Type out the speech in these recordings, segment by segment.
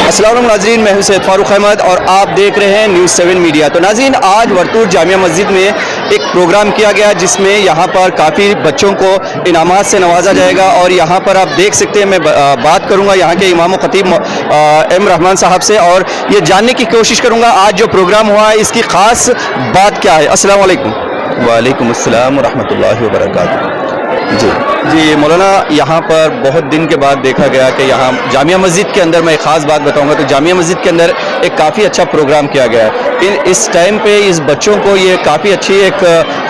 अस्सलाम वालेकुम नाज़रीन, मैं हूं सैयद फारूक अहमद और आप देख रहे हैं न्यूज़ 7 मीडिया। तो नाज़रीन, आज वर्तूर जामिया मस्जिद में एक प्रोग्राम किया गया जिसमें यहाँ पर काफ़ी बच्चों को इनामात से नवाजा जाएगा। और यहाँ पर आप देख सकते हैं, मैं बात करूँगा यहाँ के इमाम व खतीब एम रहमान साहब से और ये जानने की कोशिश करूँगा आज जो प्रोग्राम हुआ है इसकी ख़ास बात क्या है। अस्सलाम वालेकुम। वालेकुम अस्सलाम व रहमतुल्लाहि व बरकातुहू। जी मौलाना, यहाँ पर बहुत दिन के बाद देखा गया कि यहाँ जामिया मस्जिद के अंदर, मैं एक ख़ास बात बताऊँगा तो जामिया मस्जिद के अंदर एक काफ़ी अच्छा प्रोग्राम किया गया है। इस टाइम पे इस बच्चों को ये काफ़ी अच्छी एक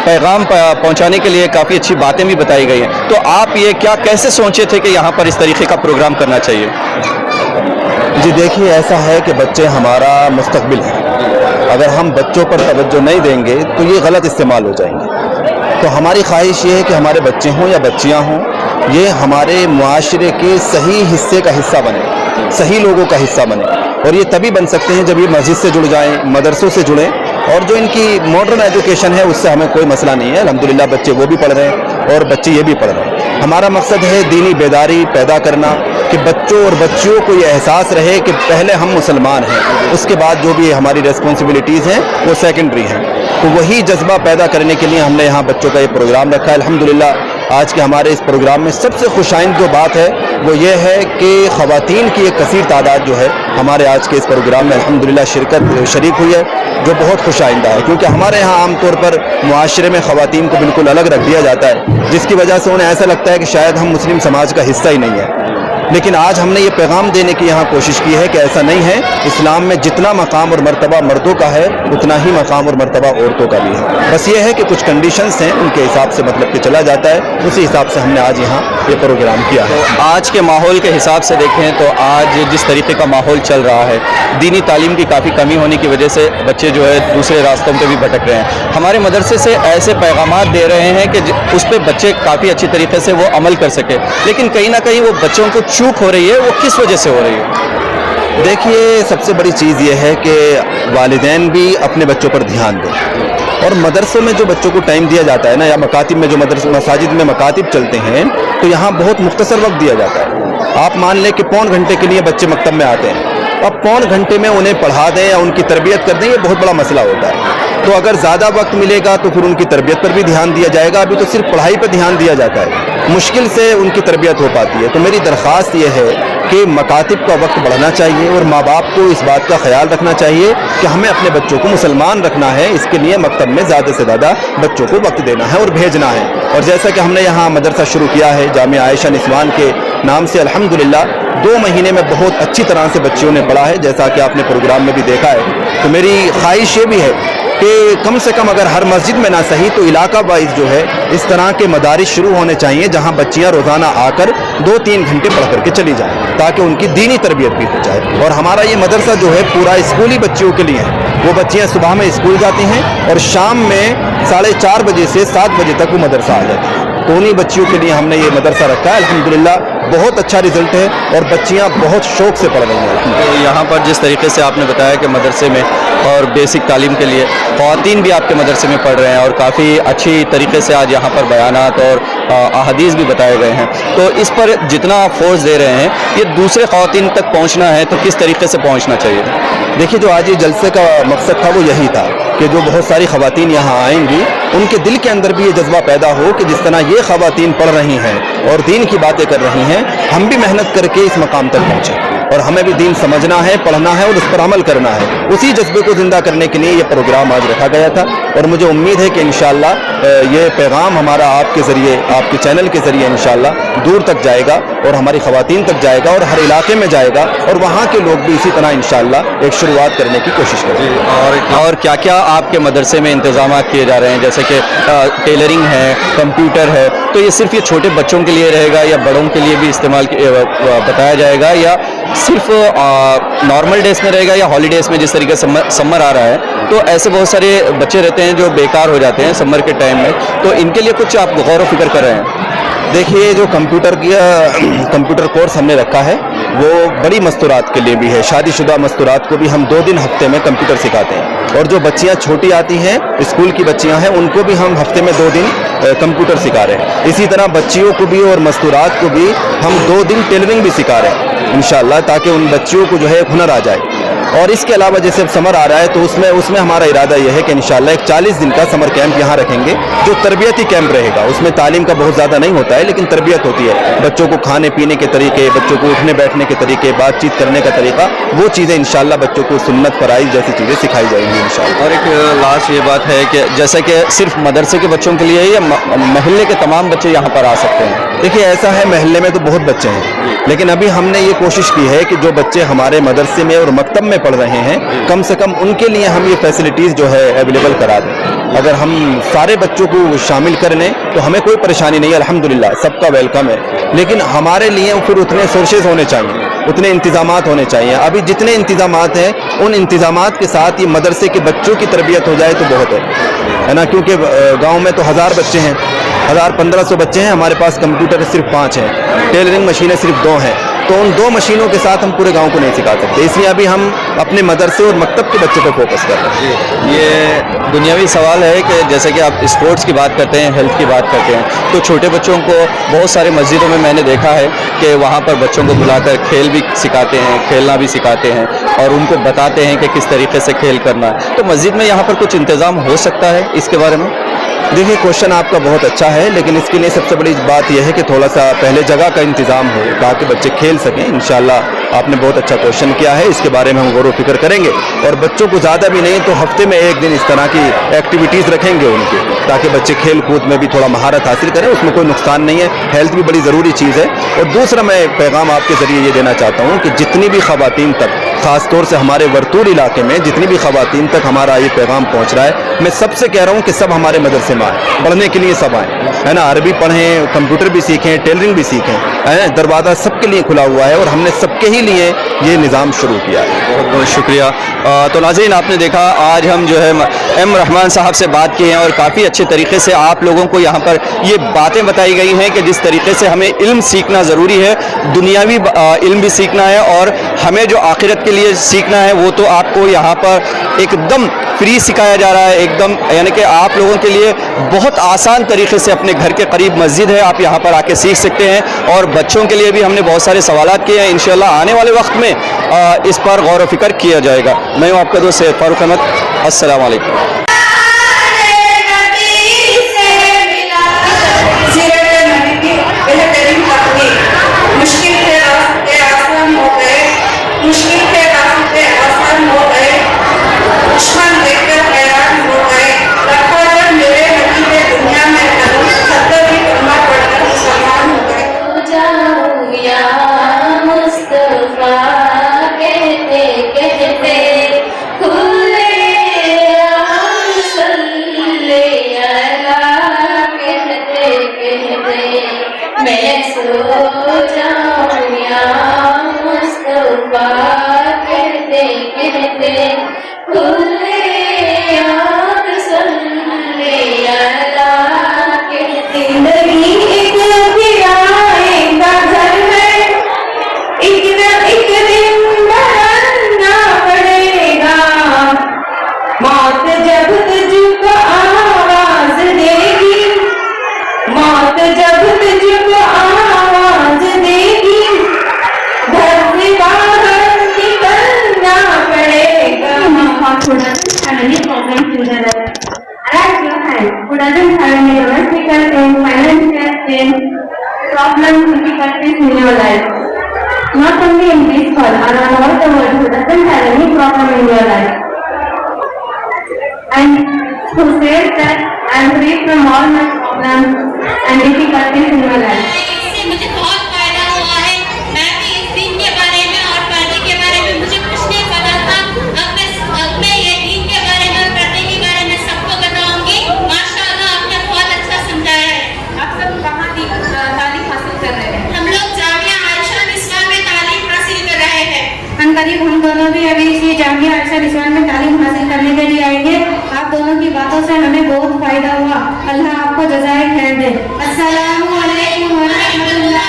पैगाम पहुँचाने के लिए काफ़ी अच्छी बातें भी बताई गई हैं। तो आप ये क्या कैसे सोचे थे कि यहाँ पर इस तरीके का प्रोग्राम करना चाहिए? जी देखिए, ऐसा है कि बच्चे हमारा मुस्तकबिल हैं। अगर हम बच्चों पर तवज्जो नहीं देंगे तो ये गलत इस्तेमाल हो जाएंगे। तो हमारी ख्वाहिश ये है कि हमारे बच्चे हों या बच्चियां हों, ये हमारे मुआशरे के सही हिस्से का हिस्सा बने, सही लोगों का हिस्सा बने। और ये तभी बन सकते हैं जब ये मस्जिद से जुड़ जाएं, मदरसों से जुड़ें। और जो इनकी मॉडर्न एजुकेशन है उससे हमें कोई मसला नहीं है। अल्हम्दुलिल्लाह बच्चे वो भी पढ़ रहे हैं और बच्चे ये भी पढ़ रहे हैं। हमारा मकसद है दीनी बेदारी पैदा करना, कि बच्चों और बच्चियों को ये एहसास रहे कि पहले हम मुसलमान हैं, उसके बाद जो भी हमारी रेस्पॉन्सिबिलिटीज़ हैं वो सेकेंडरी हैं। तो वही जज्बा पैदा करने के लिए हमने यहाँ बच्चों का ये प्रोग्राम रखा है। अल्हम्दुलिल्लाह आज के हमारे इस प्रोग्राम में सबसे खुशाइंद जो बात है वो ये है कि ख़वातीन की एक कसीर तादाद जो है हमारे आज के इस प्रोग्राम में अल्हम्दुलिल्लाह शरीक हुई है, जो बहुत खुशाइंदा है। क्योंकि हमारे यहाँ आमतौर पर मुआशरे में ख़वातीन को बिल्कुल अलग रख दिया जाता है, जिसकी वजह से उन्हें ऐसा लगता है कि शायद हम मुस्लिम समाज का हिस्सा ही नहीं है। लेकिन आज हमने ये पैगाम देने की यहाँ कोशिश की है कि ऐसा नहीं है। इस्लाम में जितना मकाम और मर्तबा मर्दों का है उतना ही मकाम और मर्तबा औरतों का भी है। बस ये है कि कुछ कंडीशंस हैं, उनके हिसाब से मतलब कि चला जाता है, उसी हिसाब से हमने आज यहाँ ये प्रोग्राम किया है। तो आज के माहौल के हिसाब से देखें तो आज जिस तरीके का माहौल चल रहा है, दीनी तालीम की काफ़ी कमी होने की वजह से बच्चे जो है दूसरे रास्तों पर भी भटक रहे हैं। हमारे मदरसे से ऐसे पैगामात दे रहे हैं कि उस पर बच्चे काफ़ी अच्छी तरीके से वो अमल कर सके, लेकिन कहीं ना कहीं वो बच्चों को चूक हो रही है। वो किस वजह से हो रही है? देखिए, सबसे बड़ी चीज़ ये है कि वालिदैन भी अपने बच्चों पर ध्यान दें। और मदरसों में जो बच्चों को टाइम दिया जाता है ना, या मकातिब में जो मसाजिद में मकातिब चलते हैं, तो यहाँ बहुत मुख्तसर वक्त दिया जाता है। आप मान लें कि पौन घंटे के लिए बच्चे मकतब में आते हैं, अब पौन घंटे में उन्हें पढ़ा दें या उनकी तरबियत कर दें, ये बहुत बड़ा मसला होता है। तो अगर ज़्यादा वक्त मिलेगा तो फिर उनकी तरबियत पर भी ध्यान दिया जाएगा। अभी तो सिर्फ पढ़ाई पर ध्यान दिया जाता है, मुश्किल से उनकी तरबियत हो पाती है। तो मेरी दरख्वास्त ये है कि मकातिब का वक्त बढ़ना चाहिए और माँ बाप को इस बात का ख्याल रखना चाहिए कि हमें अपने बच्चों को मुसलमान रखना है। इसके लिए मकतब में ज़्यादा से ज़्यादा बच्चों को वक्त देना है और भेजना है। और जैसा कि हमने यहाँ मदरसा शुरू किया है जामिया आयशा निस्वान के नाम से, अल्हम्दुलिल्लाह 2 महीने में बहुत अच्छी तरह से बच्चियों ने पढ़ा है, जैसा कि आपने प्रोग्राम में भी देखा है। तो मेरी ख्वाहिश ये भी है कि कम से कम अगर हर मस्जिद में ना सही तो इलाका वाइज जो है इस तरह के मदारिस शुरू होने चाहिए, जहां बच्चियां रोज़ाना आकर 2-3 घंटे पढ़ करके चली जाएं, ताकि उनकी दीनी तरबियत भी हो जाए। और हमारा ये मदरसा जो है पूरा स्कूली बच्चियों के लिए है। वो बच्चियां सुबह में स्कूल जाती हैं और शाम में 4:30 बजे से 7 बजे तक वो मदरसा आ जाती है। तो उन्हीं बच्चियों के लिए हमने ये मदरसा रखा है। अल्हम्दुलिल्लाह बहुत अच्छा रिजल्ट है और बच्चियां बहुत शौक से पढ़ रही हैं। तो यहाँ पर जिस तरीके से आपने बताया कि मदरसे में और बेसिक तालीम के लिए ख़वातीन भी आपके मदरसे में पढ़ रहे हैं और काफ़ी अच्छी तरीके से आज यहाँ पर बयानात और अहादीस भी बताए गए हैं, तो इस पर जितना आप फोर्स दे रहे हैं ये दूसरे ख़वातीन तक पहुँचना है तो किस तरीके से पहुँचना चाहिए? देखिए, जो आज ये जलसे का मकसद था वो यही था कि जो बहुत सारी ख़वातीन यहाँ आएंगी उनके दिल के अंदर भी ये जज्बा पैदा हो कि जिस तरह ये ख़वातीन पढ़ रही हैं और दीन की बातें कर रही हैं, हम भी मेहनत करके इस मकाम तक पहुँचें और हमें भी दीन समझना है, पढ़ना है और उस पर अमल करना है। उसी जज्बे को ज़िंदा करने के लिए ये प्रोग्राम आज रखा गया था। और मुझे उम्मीद है कि इंशाअल्लाह ये पैगाम हमारा आपके ज़रिए, आपके चैनल के ज़रिए इंशाअल्लाह दूर तक जाएगा और हमारी ख़वातीन तक जाएगा और हर इलाके में जाएगा और वहाँ के लोग भी इसी तरह इंशाअल्लाह एक शुरुआत करने की कोशिश करेंगे। और क्या क्या आपके मदरसे में इंतज़ाम किए जा रहे हैं, जैसे कि टेलरिंग है, कंप्यूटर है, तो ये सिर्फ ये छोटे बच्चों के लिए रहेगा या बड़ों के लिए भी इस्तेमाल बताया जाएगा, या सिर्फ नॉर्मल डेज में रहेगा, या हॉलीडेज़ में? जिस तरीके से समर आ रहा है तो ऐसे बहुत सारे बच्चे रहते हैं जो बेकार हो जाते हैं समर के टाइम में, तो इनके लिए कुछ आप गौर व फिक्र कर रहे हैं? देखिए, जो कंप्यूटर कोर्स हमने रखा है वो बड़ी मस्तूरात के लिए भी है। शादीशुदा मस्तूरात को भी हम 2 दिन हफ्ते में कंप्यूटर सिखाते हैं, और जो बच्चियां छोटी आती हैं, स्कूल की बच्चियां हैं, उनको भी हम हफ्ते में 2 दिन कंप्यूटर सिखा रहे हैं। इसी तरह बच्चियों को भी और मस्तूरात को भी हम 2 दिन टेलरिंग भी सिखा रहे हैं इंशाअल्लाह, ताकि उन बच्चियों को जो है हुनर आ जाए। और इसके अलावा जैसे अब समर आ रहा है, तो उसमें हमारा इरादा यह है कि इंशाअल्लाह एक 40 दिन का समर कैंप यहाँ रखेंगे, जो तरबियती कैंप रहेगा। उसमें तालीम का बहुत ज़्यादा नहीं होता है, लेकिन तरबियत होती है। बच्चों को खाने पीने के तरीके, बच्चों को उठने बैठने के तरीके, बातचीत करने का तरीका, वो चीज़ें इंशाअल्लाह बच्चों को सुन्नत फराइज़ जैसी चीज़ें सिखाई जाएंगी इंशाअल्लाह। और एक लास्ट ये बात है कि जैसे कि सिर्फ मदरसे के बच्चों के लिए या महल्ले के तमाम बच्चे यहाँ पर आ सकते हैं? देखिए, ऐसा है, महल्ले में तो बहुत बच्चे हैं, लेकिन अभी हमने ये कोशिश की है कि जो बच्चे हमारे मदरसे में और मकतब में पढ़ रहे हैं, कम से कम उनके लिए हम ये फैसिलिटीज़ जो है अवेलेबल करा दें। अगर हम सारे बच्चों को शामिल कर लें तो हमें कोई परेशानी नहीं है, अल्हम्दुलिल्लाह सबका वेलकम है। लेकिन हमारे लिए फिर उतने सोर्सेज होने चाहिए, उतने इंतज़ामात होने चाहिए। अभी जितने इंतज़ामात हैं, उन इंतज़ामात के साथ ये मदरसे के बच्चों की तरबियत हो जाए तो बहुत है ना, क्योंकि गाँव में तो 1000 बच्चे हैं, 1500 बच्चे हैं, हमारे पास कंप्यूटर सिर्फ 5 हैं, टेलरिंग मशीनें सिर्फ 2 हैं, तो उन 2 मशीनों के साथ हम पूरे गांव को नहीं सिखा सकते। इसलिए अभी हम अपने मदरसे और मकतब के बच्चों पर फोकस कर रहे हैं। ये दुनियावी सवाल है कि जैसे कि आप स्पोर्ट्स की बात करते हैं, हेल्थ की बात करते हैं, तो छोटे बच्चों को बहुत सारे मस्जिदों में मैंने देखा है कि वहाँ पर बच्चों को बुलाकर खेल भी सिखाते हैं, खेलना भी सिखाते हैं, और उनको बताते हैं कि किस तरीके से खेल करना है। तो मस्जिद में यहाँ पर कुछ इंतज़ाम हो सकता है इसके बारे में? देखिए, क्वेश्चन आपका बहुत अच्छा है, लेकिन इसके लिए सबसे बड़ी बात यह है कि थोड़ा सा पहले जगह का इंतज़ाम हो ताकि बच्चे खेल सकें। इंशाअल्लाह आपने बहुत अच्छा क्वेश्चन किया है, इसके बारे में हम गौर व फिक्र करेंगे, और बच्चों को ज़्यादा भी नहीं तो हफ्ते में 1 दिन इस तरह की एक्टिविटीज़ रखेंगे उनकी, ताकि बच्चे खेल कूद में भी थोड़ा महारत हासिल करें। उसमें कोई नुकसान नहीं है, हेल्थ भी बड़ी ज़रूरी चीज़ है। और दूसरा मैं पैगाम आपके ज़रिए ये देना चाहता हूँ कि जितनी भी ख़वातीन तक, ख़ास तौर से हमारे वर्तूर इलाके में जितनी भी ख़वातीन तक हमारा ये पैगाम पहुँच रहा है, मैं सबसे कह रहा हूँ कि सब हमारे मदरसे में आए, पढ़ने के लिए सब आए, है ना। अरबी पढ़ें, कंप्यूटर भी सीखें, टेलरिंग भी सीखें, है। दरवाज़ा सबके लिए खुला हुआ है, और हमने सबके ही लिए ये निज़ाम शुरू किया है। बहुत बहुत शुक्रिया। तो नाज़रीन, आपने देखा आज हम जो है एम रहमान साहब से बात की है, और काफ़ी अच्छे तरीके से आप लोगों को यहाँ पर ये बातें बताई गई हैं कि जिस तरीके से हमें इल्म सीखना ज़रूरी है, दुनियावी इल्म भी सीखना है, और हमें जो आखिरत के लिए सीखना है वो तो आपको यहाँ पर एकदम फ्री सिखाया जा रहा है, एकदम, यानी कि आप लोगों के लिए बहुत आसान तरीके से अपने घर के करीब मस्जिद है, आप यहाँ पर आके सीख सकते हैं। और बच्चों के लिए भी हमने बहुत सारे सवालात किए हैं, इंशाअल्लाह आने वाले वक्त में इस पर गौर व फिक्र किया जाएगा। मैं हूँ आपका दोस्त सैयद फारूक अहमद, अस्सलाम वालेकुम। who doesn't have any domestic things, financial things, problems, difficulties in your life. Not only in this world, around all the world, who doesn't have any problem in your life. And who says that I am free from all my problems and difficulties in your life. इससे मुझे बहुत फायदा हुआ है। मैं भी इस दिन के बारे में और पर्दे के बारे में मुझे कुछ नहीं पता था। अब मैं ये दिन के बारे में और पर्दे के बारे में सबको बताऊंगी। माशाअल्लाह आपने बहुत अच्छा समझाया है। आप सब कहाँ तालीम हासिल कर रहे हैं? हम लोग जामिया आयशा निस्वान में तालीम हासिल कर रहे हैं। अनकरीब हम दोनों भी अभी इसी जामिया आयशा निस्वान में तालीम हासिल करने के लिए आएंगे। आप दोनों की बातों से हमें बहुत फायदा हुआ। अल्लाह आपको जज़ाए खैर दे। अस्सलामु अलैकुम व रहमतुल्लाह।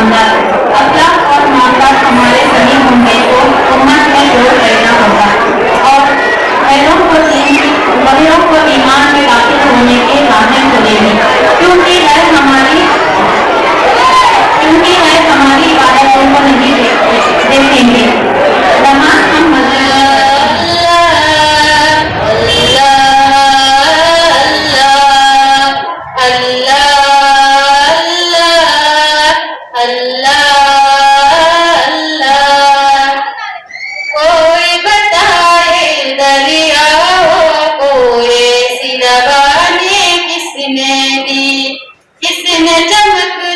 ईमानदार अखलाक और मामलात हमारे सही होंगे तो उम्मत में जोड़ रहना होगा और बड़ों को ईमान में दाखिल होने के राहें खुलेंगी क्योंकि है हमारी इबादतों को नहीं देखेंगे नमाज हम कोई बताए दरियाओं को ऐसी रवानी किसने दी, किसने चमक